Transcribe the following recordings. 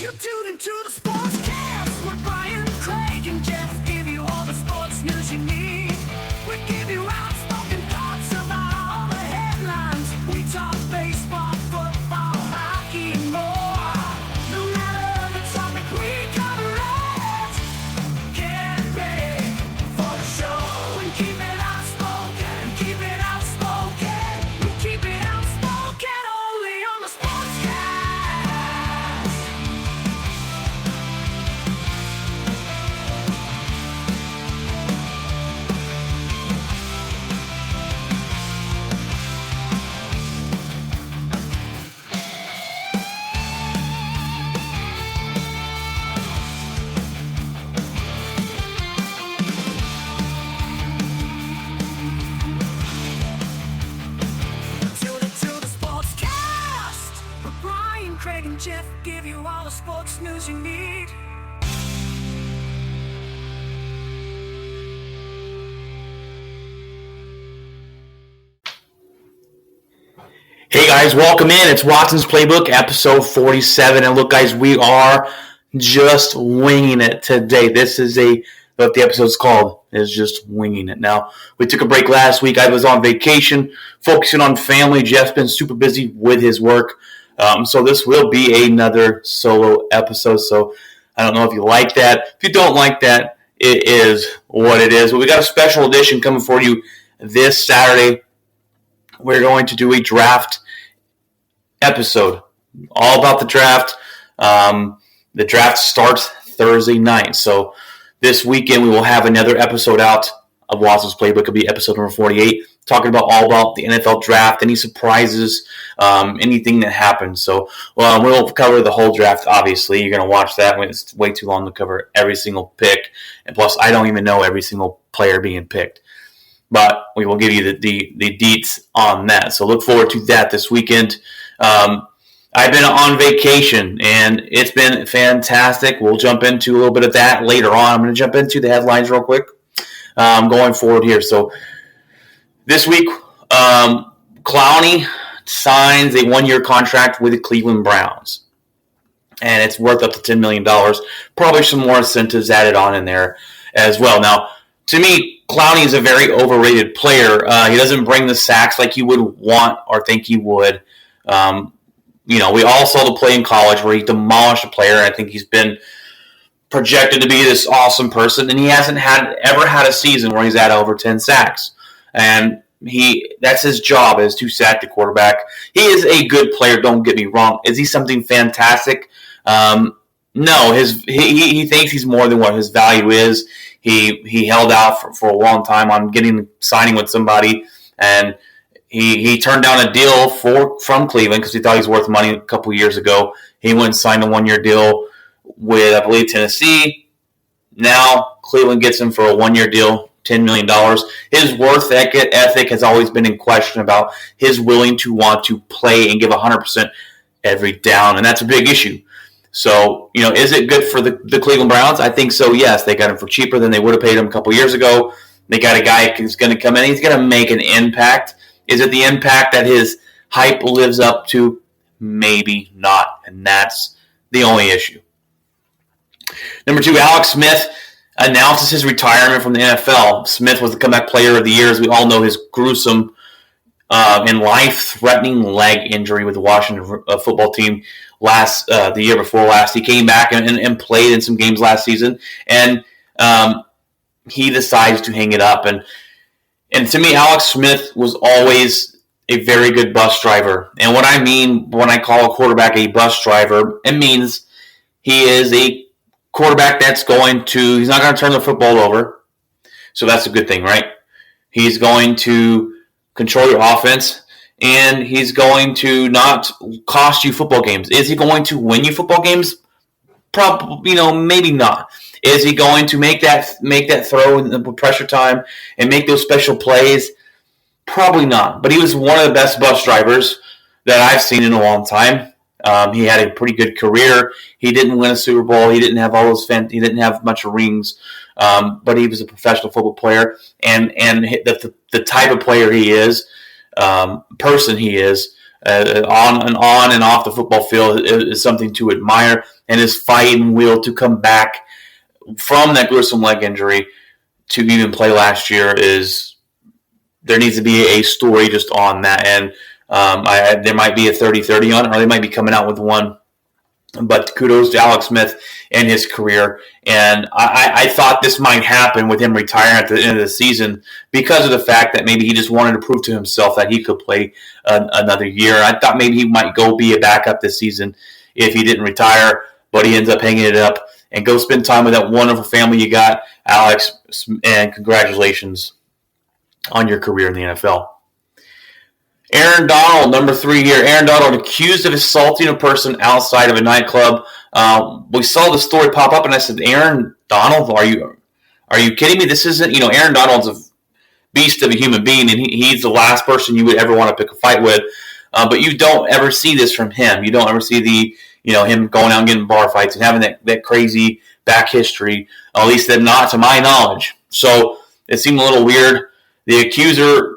You tune into the Sportscast with Brian, Craig, and Jeff. Give you all the sports news you need. We give you outspoken thoughts about all the headlines. We talk baseball, football, hockey, and more. No matter the topic, we cover it. Get ready for the show and keep it outspoken. Keep it outspoken. We keep it outspoken only on the Sportscast. Tune into the Sportscast with Brian, Craig, and Jeff. Give you all the sports news you need. Hey guys, welcome in. It's Watson's Playbook, episode 47. And look guys, we are just winging it today. This is what the episode's called, is just winging it. Now, we took a break last week. I was on vacation, focusing on family. Jeff's been super busy with his work. So this will be another solo episode. So I don't know if you like that. If you don't like that, it is what it is. But we got a special edition coming for you this Saturday. We're going to do a draft episode, all about the draft. The draft starts Thursday night. So this weekend we will have another episode out of Watson's Playbook. It'll be episode number 48, talking about all about the NFL draft, any surprises, anything that happens. So we'll cover the whole draft, obviously. You're going to watch that when it's way too long to cover every single pick. And plus, I don't even know every single player being picked. But we will give you the deets on that. So look forward to that this weekend. I've been on vacation, and it's been fantastic. We'll jump into a little bit of that later on. I'm going to jump into the headlines real quick going forward here. So this week, Clowney signs a one-year contract with the Cleveland Browns. And it's worth up to $10 million. Probably some more incentives added on in there as well. Now, to me, Clowney is a very overrated player. He doesn't bring the sacks like you would want or think he would. We all saw the play in college where he demolished a player. I think he's been projected to be this awesome person, and he hasn't ever had a season where he's had over 10 sacks. And that's his job, is to sack the quarterback. He is a good player, don't get me wrong. Is he something fantastic? No, he thinks he's more than what his value is. He held out for a long time on signing with somebody, and he turned down a deal from Cleveland because he thought he was worth money a couple years ago. He went and signed a one-year deal with, I believe, Tennessee. Now Cleveland gets him for a one-year deal, $10 million. His worth ethic has always been in question about his willing to want to play and give 100% every down, and that's a big issue. So, is it good for the Cleveland Browns? I think so, yes. They got him for cheaper than they would have paid him a couple years ago. They got a guy who's going to come in. He's going to make an impact. Is it the impact that his hype lives up to? Maybe not, and that's the only issue. Number 2, Alex Smith announces his retirement from the NFL. Smith was the comeback player of the year. As we all know, his gruesome and life-threatening leg injury with the Washington football team the year before last. He came back and played in some games last season, and he decides to hang it up. And to me, Alex Smith was always a very good bus driver. And what I mean when I call a quarterback a bus driver, it means he is a quarterback he's not going to turn the football over. So that's a good thing, right? He's going to control your offense, and he's going to not cost you football games. Is he going to win you football games? Probably, maybe not. Is he going to make that throw in the pressure time and make those special plays? Probably not. But he was one of the best bus drivers that I've seen in a long time. He had a pretty good career. He didn't win a Super Bowl. He didn't have he didn't have much rings. But he was a professional football player, and the type of player he is, person he is, on and off the football field is something to admire. and his fighting will to come back from that gruesome leg injury to even play last year is there needs to be a story just on that. And there might be a 30-30 on it, or they might be coming out with one. But kudos to Alex Smith and his career. And I thought this might happen with him retiring at the end of the season because of the fact that maybe he just wanted to prove to himself that he could play another year. I thought maybe he might go be a backup this season if he didn't retire, but he ends up hanging it up and go spend time with that wonderful family you got, Alex, and congratulations on your career in the NFL. Aaron Donald, number 3 here. Aaron Donald accused of assaulting a person outside of a nightclub. We saw the story pop up, and I said, Aaron Donald, are you kidding me? This isn't, Aaron Donald's a beast of a human being, and he's the last person you would ever want to pick a fight with. But you don't ever see this from him. You don't ever see him going out and getting bar fights and having that crazy back history, at least not to my knowledge. So it seemed a little weird. The accuser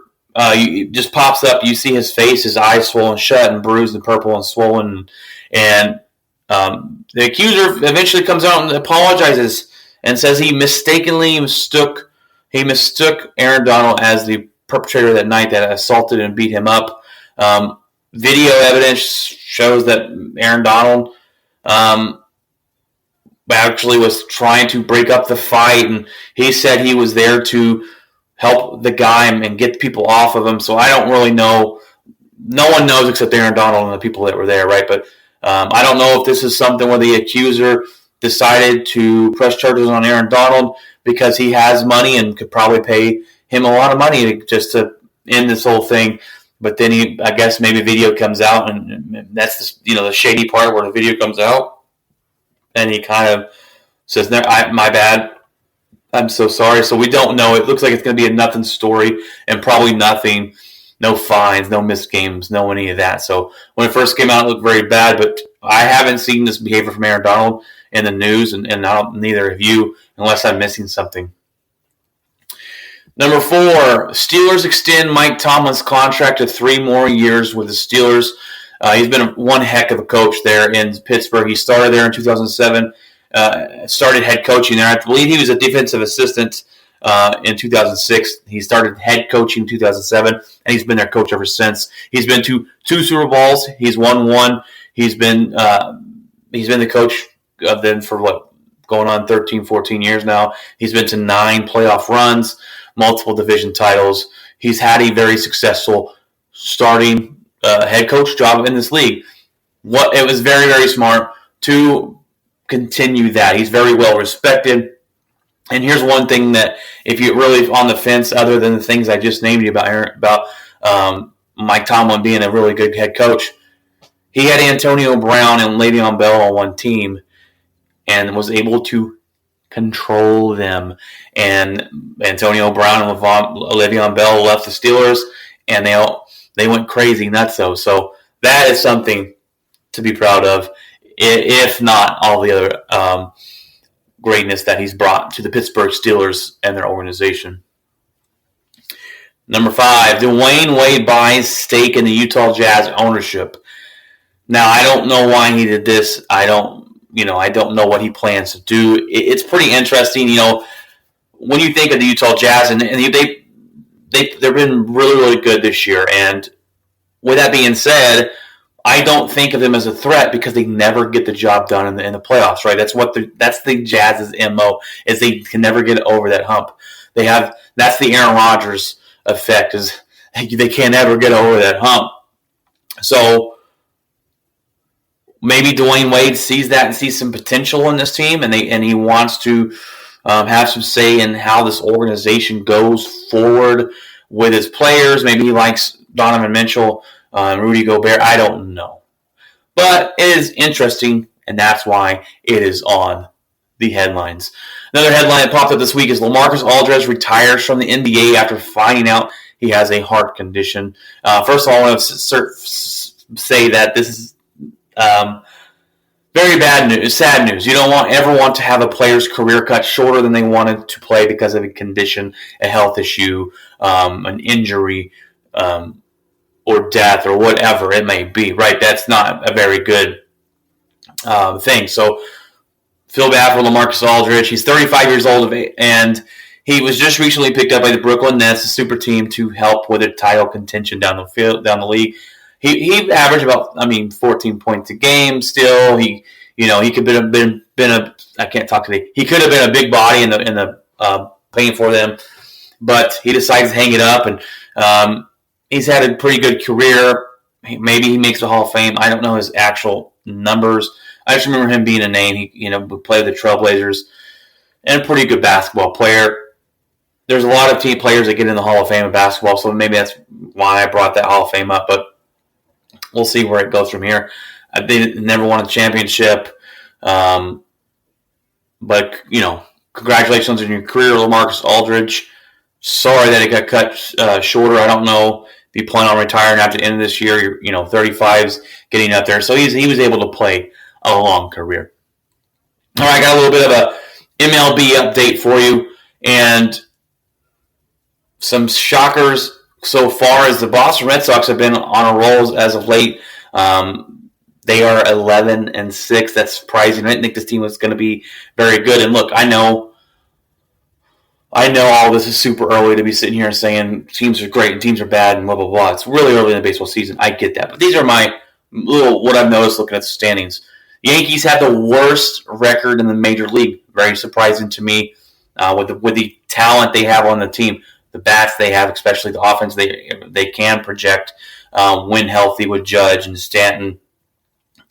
just pops up. You see his face, his eyes swollen shut and bruised and purple and swollen. And the accuser eventually comes out and apologizes and says he mistook Aaron Donald as the perpetrator that night that assaulted and beat him up. Video evidence shows that Aaron Donald actually was trying to break up the fight, and he said he was there to help the guy and get people off of him. So I don't really know. No one knows except Aaron Donald and the people that were there, right? But I don't know if this is something where the accuser decided to press charges on Aaron Donald because he has money and could probably pay him a lot of money just to end this whole thing. But then I guess maybe video comes out, and that's the shady part where the video comes out, and he kind of says, "My bad. I'm so sorry." So we don't know. It looks like it's going to be a nothing story, and probably nothing. No fines, no missed games, no any of that. So when it first came out, it looked very bad. But I haven't seen this behavior from Aaron Donald in the news, and neither have you, unless I'm missing something. Number 4, Steelers extend Mike Tomlin's contract to 3 more years with the Steelers. He's been one heck of a coach there in Pittsburgh. He started there in 2007, started head coaching there. I believe he was a defensive assistant in 2006. He started head coaching in 2007, and he's been their coach ever since. He's been to 2 Super Bowls. He's won 1. He's been the coach of them for going on 13, 14 years now. He's been to 9 playoff runs, multiple division titles. He's had a very successful starting head coach job in this league. It was very, very smart to continue that. He's very well respected. And here's one thing that if you're really on the fence, other than the things I just named you about Mike Tomlin being a really good head coach, he had Antonio Brown and Le'Veon Bell on one team and was able to control them. And Antonio Brown and Le'Veon Bell left the Steelers, and they went crazy nutso. So that is something to be proud of, if not all the other greatness that he's brought to the Pittsburgh Steelers and their organization. Number 5, Dwayne Wade buys stake in the Utah Jazz ownership. Now, I don't know why he did this. I don't know what he plans to do. It's pretty interesting, when you think of the Utah Jazz, and they've been really, really good this year. And with that being said, I don't think of them as a threat because they never get the job done in the playoffs, right? That's the Jazz's MO, is they can never get over that hump. That's the Aaron Rodgers effect, is they can't ever get over that hump. So maybe Dwayne Wade sees that and sees some potential in this team, and he wants to have some say in how this organization goes forward with its players. Maybe he likes Donovan Mitchell, Rudy Gobert. I don't know. But it is interesting, and that's why it is on the headlines. Another headline that popped up this week is Lemarcus Aldrige retires from the NBA after finding out he has a heart condition. First of all, I want to say that this is very bad news, sad news. You don't ever want to have a player's career cut shorter than they wanted to play because of a condition, a health issue, an injury, or death, or whatever it may be, right? That's not a very good thing. So feel bad for Lemarcus Aldrige. He's 35 years old, and he was just recently picked up by the Brooklyn Nets, a super team, to help with a title contention down the league. He averaged about 14 points a game. Still, he could have been a I can't talk today. He could have been a big body in the paint for them, but he decides to hang it up, and he's had a pretty good career. Maybe he makes the Hall of Fame. I don't know his actual numbers. I just remember him being a name. He would play with the Trailblazers, and a pretty good basketball player. There's a lot of team players that get in the Hall of Fame in basketball, so maybe that's why I brought that Hall of Fame up. But we'll see where it goes from here. They never won a championship, but congratulations on your career, Lemarcus Aldrige. Sorry that it got cut shorter. I don't know if you plan on retiring after the end of this year. 35's getting up there, so he was able to play a long career. All right, I got a little bit of a MLB update for you, and some shockers so far as the Boston Red Sox have been on a roll as of late. They are 11-6. That's surprising. I didn't think this team was going to be very good. And look, I know all this is super early to be sitting here and saying teams are great and teams are bad and blah, blah, blah. It's really early in the baseball season. I get that. But these are my what I've noticed looking at the standings. The Yankees have the worst record in the major league. Very surprising to me with the talent they have on the team. The bats they have, especially the offense they can project when healthy with Judge and Stanton.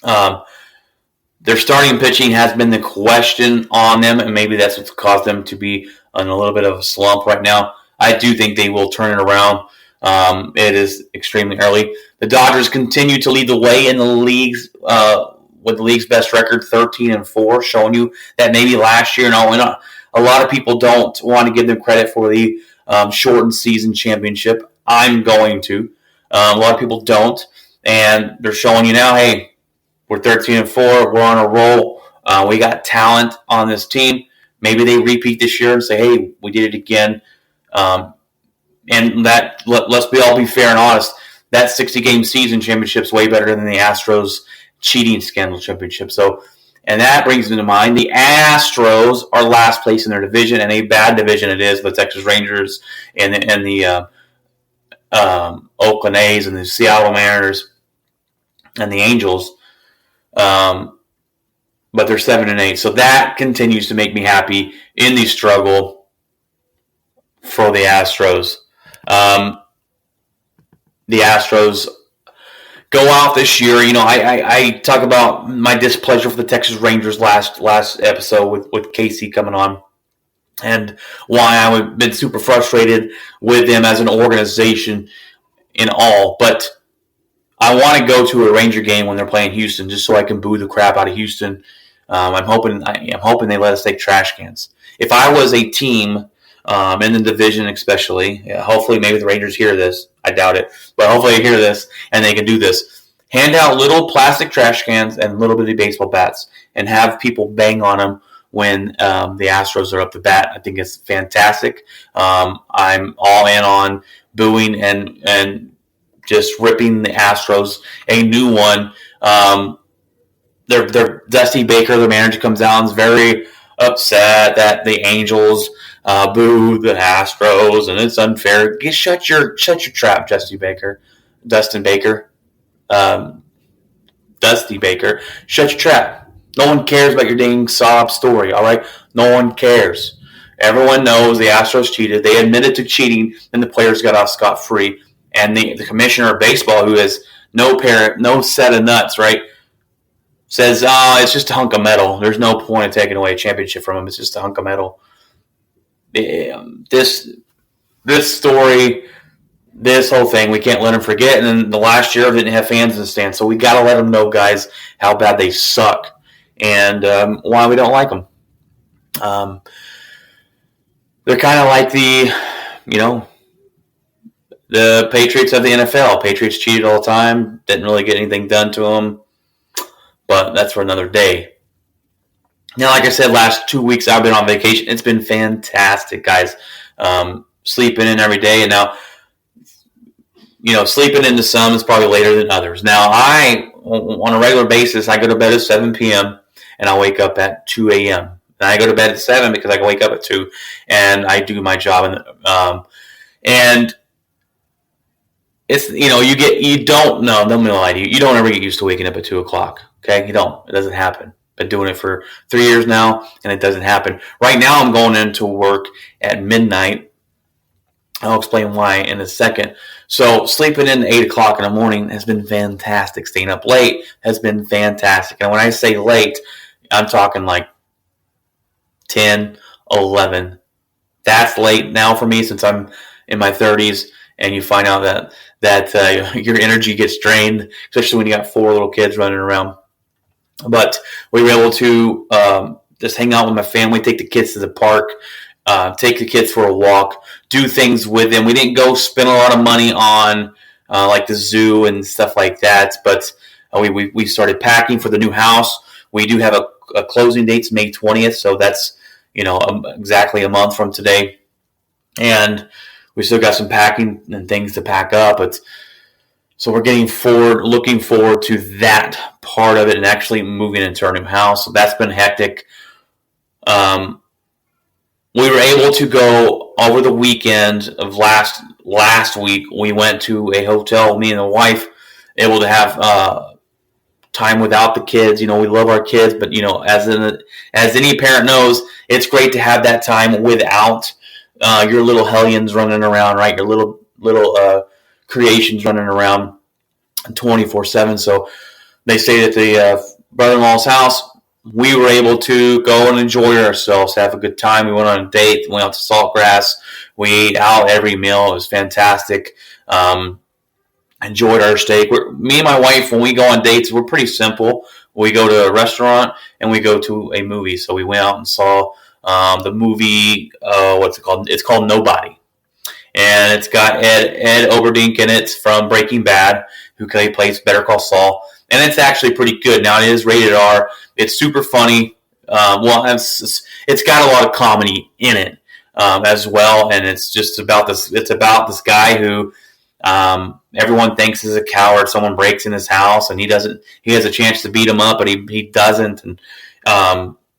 Their starting pitching has been the question on them, and maybe that's what's caused them to be on a little bit of a slump right now. I do think they will turn it around. It is extremely early. The Dodgers continue to lead the way in the leagues with the league's best record, 13-4, showing you that maybe last year, a lot of people don't want to give them credit for the shortened season championship. I'm going to. A lot of people don't, and they're showing you now, hey, we're 13-4. We're on a roll. We got talent on this team. Maybe they repeat this year and say, hey, we did it again. And that let's all be fair and honest. That 60-game season championship is way better than the Astros cheating scandal championship. So, and that brings me to mind the Astros are last place in their division, and a bad division it is. The Texas Rangers and the Oakland A's and the Seattle Mariners and the Angels. But they're 7-8, so that continues to make me happy in the struggle for the Astros. The Astros go out this year. I talk about my displeasure for the Texas Rangers last episode with Casey coming on, and why I've been super frustrated with them as an organization in all. But I want to go to a Ranger game when they're playing Houston, just so I can boo the crap out of Houston. I'm hoping they let us take trash cans. If I was a team in the division, especially, hopefully maybe the Rangers hear this. I doubt it, but hopefully they hear this and they can do this. Hand out little plastic trash cans and little bitty baseball bats, and have people bang on them when the Astros are up to bat. I think it's fantastic. I'm all in on booing and just ripping the Astros a new one. Their Dusty Baker, the manager, comes out and is very upset that the Angels boo the Astros and it's unfair. Shut your trap, Dusty Baker. Dusty Baker. Shut your trap. No one cares about your dang sob story, all right? No one cares. Everyone knows the Astros cheated. They admitted to cheating, and the players got off scot-free. And the commissioner of baseball, who has no set of nuts, right, says, it's just a hunk of metal. There's no point in taking away a championship from him. It's just a hunk of metal. This story, this whole thing, we can't let them forget. And then the last year, they didn't have fans in the stands. So we got to let them know, guys, how bad they suck and why we don't like them. They're kind of like the Patriots of the NFL. Patriots cheated all the time. Didn't really get anything done to them. But that's for another day. Now, like I said, last 2 weeks I've been on vacation. It's been fantastic, guys. Sleeping in every day. And now, sleeping into some is probably later than others. Now, I on a regular basis, I go to bed at 7 p.m. and I wake up at 2 a.m. And I go to bed at 7 because I can wake up at 2 and I do my job. And it's, you don't know, let me lie to you, you don't ever get used to waking up at 2 o'clock. Okay? You don't. It doesn't happen. Been doing it for 3 years now and it doesn't happen. Right now I'm going into work at midnight. I'll explain why in a second. So sleeping in 8 o'clock in the morning has been fantastic. Staying up late has been fantastic. And when I say late, I'm talking like 10, 11. That's late now for me since I'm in my 30s, and you find out that your energy gets drained, especially when you got 4 little kids running around. But we were able to just hang out with my family, take the kids to the park, take the kids for a walk, do things with them. We didn't go spend a lot of money on like the zoo and stuff like that, but we started packing for the new house. We do have a closing date's May 20th, so that's exactly a month from today, and we still got some packing and things to pack up. So we're looking forward to that part of it, and actually moving into our new house. So that's been hectic. We were able to go over the weekend of last week. We went to a hotel, me and the wife, able to have time without the kids. We love our kids, but as any parent knows, it's great to have that time without your little hellions running around, right? Your little creations running around 24/7. So they stayed at the brother-in-law's house. We were able to go and enjoy ourselves, have a good time. We went on a date, went out to Saltgrass. We ate out every meal. It was fantastic. Enjoyed our steak. Me and my wife, when we go on dates, we're pretty simple. We go to a restaurant and we go to a movie. So we went out and saw the movie, what's it called? It's called Nobody. And it's got Ed Oberdink in it from Breaking Bad, who plays Better Call Saul. And it's actually pretty good. Now, it is rated R. It's super funny. It's got a lot of comedy in it as well. And it's just about this. It's about this guy who everyone thinks is a coward. Someone breaks in his house, and he doesn't. He has a chance to beat him up, but he doesn't. And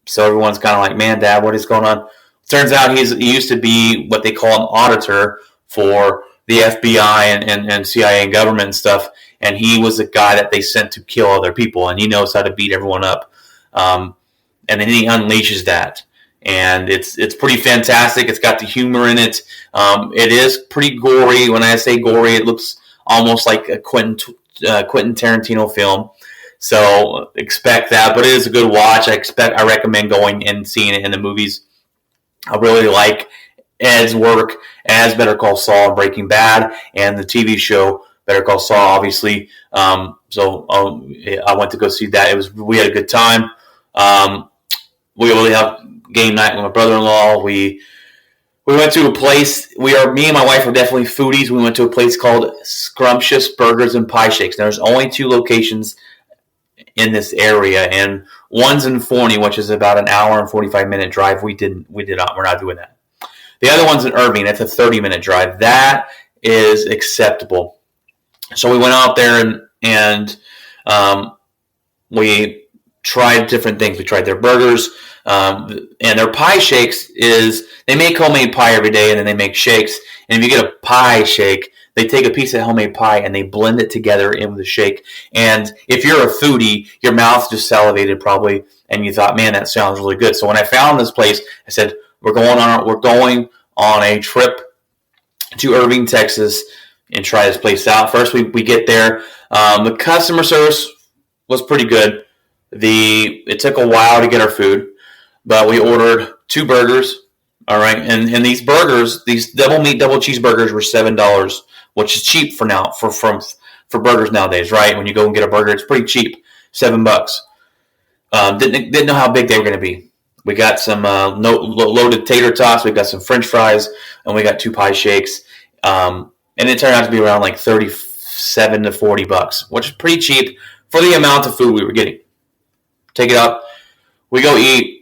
so everyone's kind of like, "Man, Dad, what is going on?" Turns out he used to be what they call an auditor for the FBI and CIA and government and stuff. And he was a guy that they sent to kill other people, and he knows how to beat everyone up. And then he unleashes that, and it's pretty fantastic. It's got the humor in it. It is pretty gory. When I say gory, it looks almost like a Quentin Tarantino film. So expect that, but it is a good watch. I recommend going and seeing it in the movies. I really like Ed's work as Better Call Saul and Breaking Bad, and the TV show Better Call Saul, obviously. So I went to go see that. We had a good time. We really have game night with my brother-in-law. We went to a place. Me and my wife are definitely foodies. We went to a place called Scrumptious Burgers and Pie Shakes. Now, there's only 2 locations in this area, and one's in Forney, which is about an hour and 45-minute drive. We're not doing that. The other one's in Irving. It's a 30-minute drive. That is acceptable. So we went out there and we tried different things. We tried their burgers, and their pie shakes they make homemade pie every day, and then they make shakes. And if you get a pie shake, they take a piece of homemade pie and they blend it together in the shake. And if you're a foodie, your mouth just salivated probably, and you thought, "Man, that sounds really good." So when I found this place, I said, we're going on a trip to Irving, Texas, and try this place out. First, we get there. The customer service was pretty good. It took a while to get our food, but we ordered 2 burgers. All right, and these burgers, these double meat, double cheeseburgers, were $7, which is cheap for burgers nowadays, right? When you go and get a burger, it's pretty cheap, $7. Didn't know how big they were going to be. We got some loaded tater tots. We got some French fries, and we got 2 pie shakes. And it turned out to be around like $37 to $40, which is pretty cheap for the amount of food we were getting. Take it up. We go eat.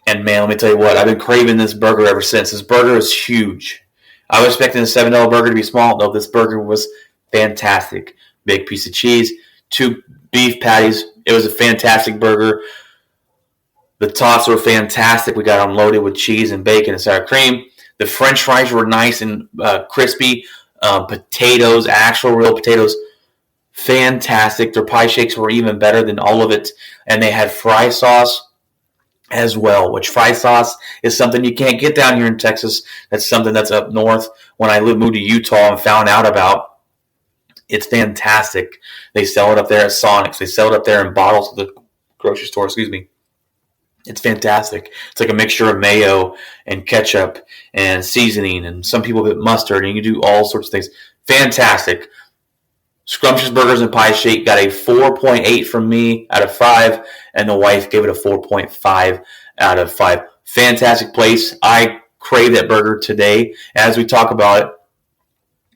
And man, let me tell you what, I've been craving this burger ever since. This burger is huge. I was expecting a $7 burger to be small. No, this burger was fantastic. Big piece of cheese, 2 beef patties. It was a fantastic burger. The tots were fantastic. We got them loaded with cheese and bacon and sour cream. The French fries were nice and crispy. Potatoes, actual real potatoes, fantastic. Their pie shakes were even better than all of it. And they had fry sauce as well, which fry sauce is something you can't get down here in Texas. That's something that's up north. When I moved to Utah and found out about, it's fantastic. They sell it up there at Sonic's. They sell it up there in bottles at the grocery store, It's fantastic. It's like a mixture of mayo and ketchup and seasoning, and some people put mustard, and you can do all sorts of things. Fantastic. Scrumptious Burgers and Pie Shake got a 4.8 from me out of 5, and the wife gave it a 4.5 out of 5. Fantastic place. I crave that burger today as we talk about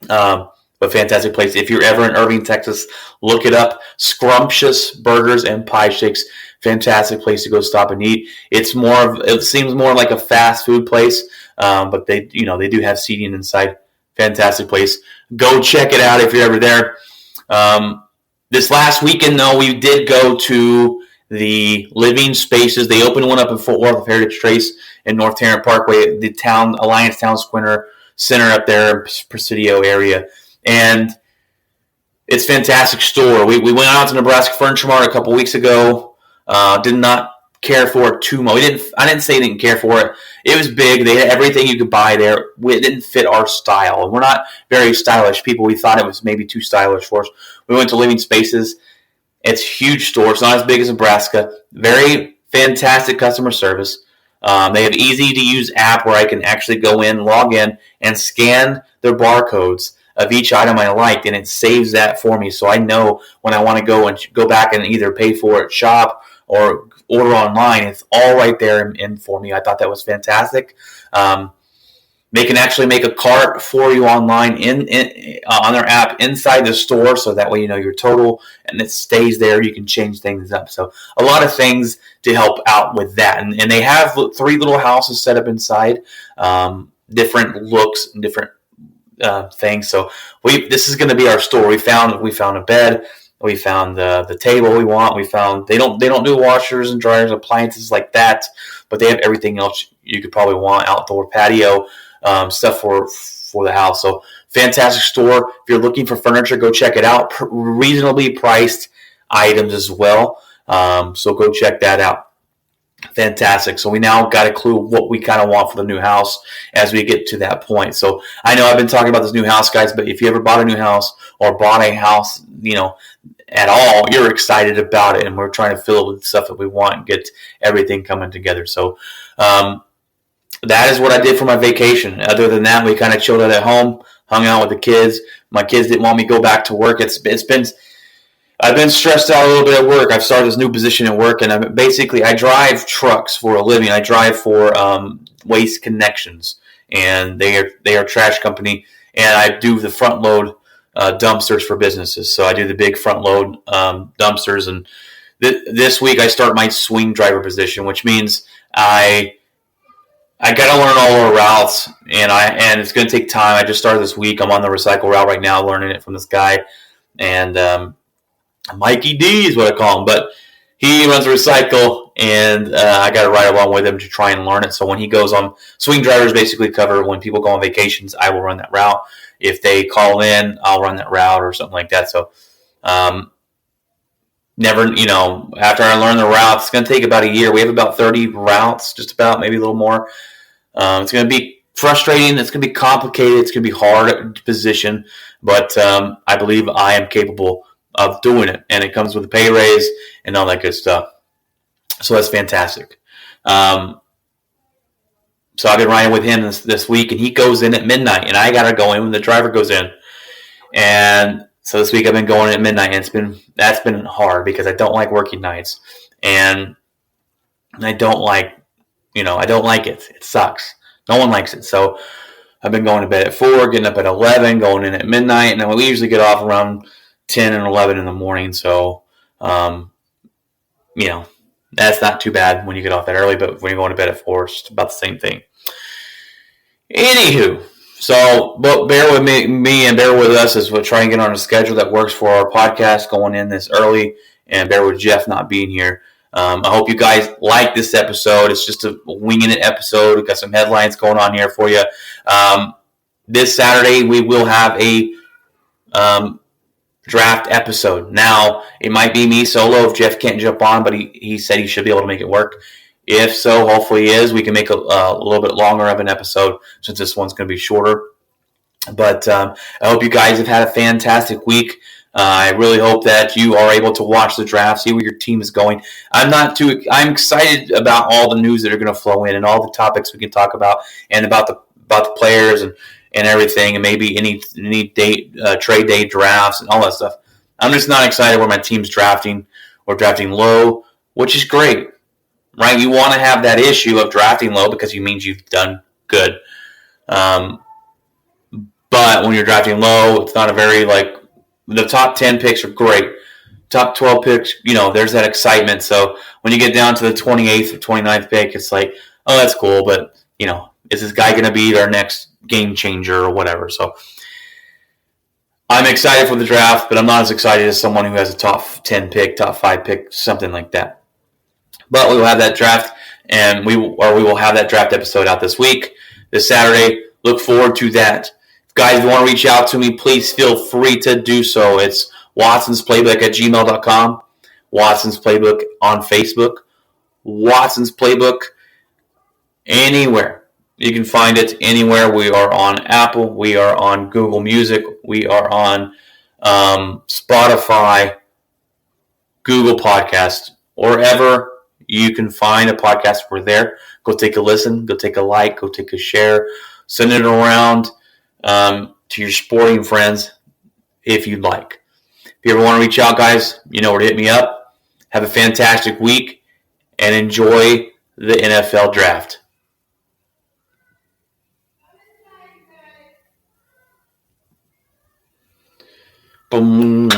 it. But fantastic place. If you're ever in Irving, Texas, look it up. Scrumptious Burgers and Pie Shakes. Fantastic place to go stop and eat. It seems more like a fast food place, but they do have seating inside. Fantastic place. Go check it out if you're ever there. This last weekend, though, we did go to the Living Spaces. They opened one up in Fort Worth, Heritage Trace in North Tarrant Parkway, the Alliance Town Center up there, Presidio area. And it's a fantastic store. We went out to Nebraska Furniture Mart a couple weeks ago. Did not care for it too much. I didn't say I didn't care for it. It was big. They had everything you could buy there. It didn't fit our style. We're not very stylish people. We thought it was maybe too stylish for us. We went to Living Spaces. It's a huge store. It's not as big as Nebraska. Very fantastic customer service. They have easy-to-use app where I can actually go in, log in, and scan their barcodes of each item I liked, and it saves that for me. So I know when I want to go back and either pay for it, shop, or order online. It's all right there in for me. I thought that was fantastic. They can actually make a cart for you online on their app inside the store, so that way you know your total and it stays there. You can change things up. So a lot of things to help out with that. And they have 3 little houses set up inside, different looks and different things. So this is going to be our store. We found a bed. We found the table we want. We found they don't do washers and dryers, appliances like that, but they have everything else you could probably want. Outdoor patio stuff for the house. So fantastic store. If you're looking for furniture, go check it out. Reasonably priced items as well. So go check that out. Fantastic. So we now got a clue what we kind of want for the new house as we get to that point. So I know I've been talking about this new house, guys, but if you ever bought a new house or bought a house, at all, you're excited about it, and we're trying to fill it with stuff that we want and get everything coming together. So that is what I did for my vacation. Other than that, we kind of chilled out at home, hung out with the kids. My kids didn't want me to go back to work. I've been stressed out a little bit at work. I've started this new position at work, and I drive trucks for a living. I drive for Waste Connections, and they are a trash company, and I do the front load dumpsters for businesses. So I do the big front load dumpsters, and this week I start my swing driver position, which means I got to learn all our routes, and it's going to take time. I just started this week. I'm on the recycle route right now, learning it from this guy, and Mikey D is what I call him, but he runs a recycle, and I got to ride along with him to try and learn it. So when he goes on, swing drivers basically cover when people go on vacations, I will run that route. If they call in, I'll run that route or something like that. So after I learn the routes, it's going to take about a year. We have about 30 routes, just about, maybe a little more. It's going to be frustrating. It's going to be complicated. It's going to be hard to position, but I believe I am capable of doing it, and it comes with a pay raise and all that good stuff. So that's fantastic. So I've been riding with him this week, and he goes in at midnight, and I got to go in when the driver goes in. And so this week I've been going at midnight, and that's been hard because I don't like working nights, and I don't like it. It sucks. No one likes it. So I've been going to bed at 4, getting up at 11, going in at midnight, and then we usually get off around 10 and 11 in the morning. So, that's not too bad when you get off that early, but when you're going to bed at 4, it's about the same thing. Anywho, but bear with me and bear with us as we try and get on a schedule that works for our podcast going in this early and bear with Jeff not being here. I hope you guys like this episode. It's just a winging it episode. We've got some headlines going on here for you. This Saturday, we will have a draft episode. Now, it might be me solo if Jeff can't jump on, but he said he should be able to make it work. If so, hopefully he is. We can make a little bit longer of an episode since this one's going to be shorter. But I hope you guys have had a fantastic week. I really hope that you are able to watch the draft, see where your team is going. I'm excited about all the news that are going to flow in and all the topics we can talk about and about the players and everything, and maybe any trade day drafts and all that stuff. I'm just not excited where my team's drafting or drafting low, which is great, right? You want to have that issue of drafting low because it means you've done good. But when you're drafting low, it's not a very, the top 10 picks are great. Top 12 picks, there's that excitement. So when you get down to the 28th or 29th pick, it's like, oh, that's cool, but, is this guy going to be our next game changer or whatever? So I'm excited for the draft, but I'm not as excited as someone who has a top 10 pick, top 5 pick, something like that. But we will have that draft, and we will have that draft episode out this week, this Saturday. Look forward to that. Guys, if you want to reach out to me, please feel free to do so. It's watsonsplaybook@gmail.com, Watson's Playbook on Facebook, Watson's Playbook anywhere. You can find it anywhere. We are on Apple. We are on Google Music. We are on Spotify, Google Podcasts, wherever you can find a podcast. We're there. Go take a listen. Go take a like. Go take a share. Send it around to your sporting friends if you'd like. If you ever want to reach out, guys, you know where to hit me up. Have a fantastic week and enjoy the NFL draft. Boom.